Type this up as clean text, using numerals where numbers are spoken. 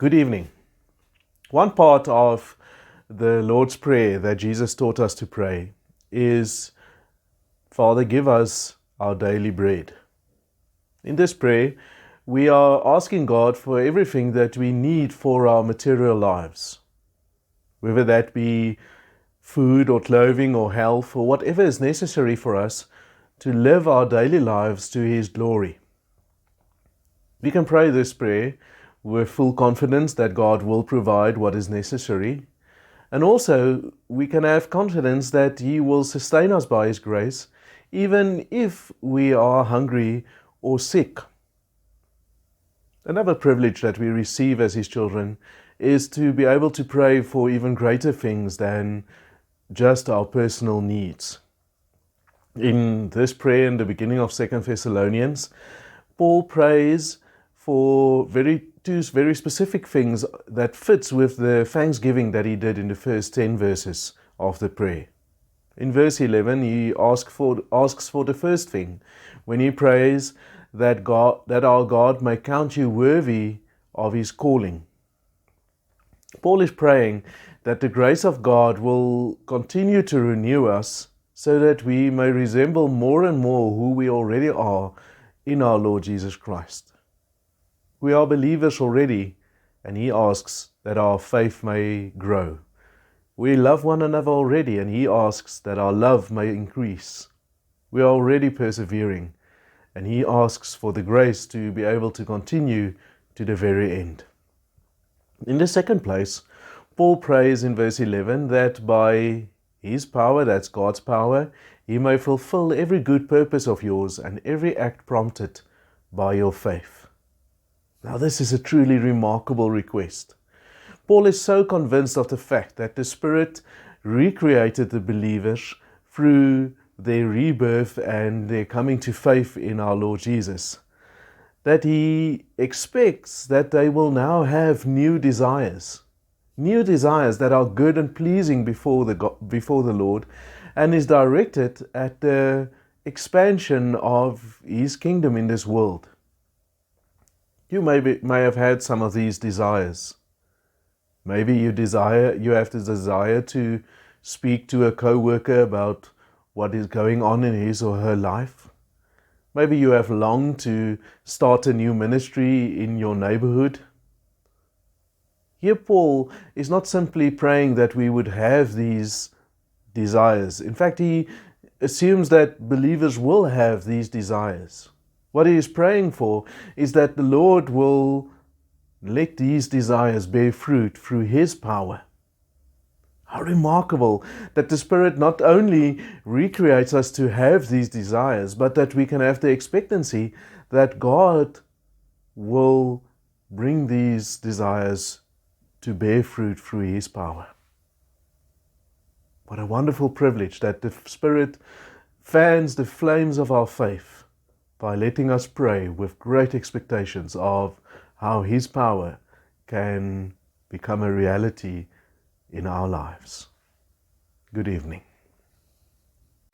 Good evening. One part of the Lord's Prayer that Jesus taught us to pray is, Father, give us our daily bread. In this prayer, we are asking God for everything that we need for our material lives, whether that be food or clothing or health or whatever is necessary for us to live our daily lives to His glory. We can pray this prayer with full confidence that God will provide what is necessary. And also, we can have confidence that He will sustain us by His grace, even if we are hungry or sick. Another privilege that we receive as His children is to be able to pray for even greater things than just our personal needs. In this prayer in the beginning of 2 Thessalonians, Paul prays for two very specific things that fits with the thanksgiving that he did in the first 10 verses of the prayer. In verse 11, he asks for the first thing when he prays that our God may count you worthy of His calling. Paul is praying that the grace of God will continue to renew us so that we may resemble more and more who we already are in our Lord Jesus Christ. We are believers already, and He asks that our faith may grow. We love one another already, and He asks that our love may increase. We are already persevering, and He asks for the grace to be able to continue to the very end. In the second place, Paul prays in verse 11 that by His power, that's God's power, He may fulfill every good purpose of yours and every act prompted by your faith. Now, this is a truly remarkable request. Paul is so convinced of the fact that the Spirit recreated the believers through their rebirth and their coming to faith in our Lord Jesus, that he expects that they will now have new desires that are good and pleasing before the Lord, and is directed at the expansion of His kingdom in this world. You may have had some of these desires. Maybe you have the desire to speak to a co-worker about what is going on in his or her life. Maybe you have longed to start a new ministry in your neighborhood. Here Paul is not simply praying that we would have these desires. In fact, he assumes that believers will have these desires. What he is praying for is that the Lord will let these desires bear fruit through His power. How remarkable that the Spirit not only recreates us to have these desires, but that we can have the expectancy that God will bring these desires to bear fruit through His power. What a wonderful privilege that the Spirit fans the flames of our faith by letting us pray with great expectations of how His power can become a reality in our lives. Good evening.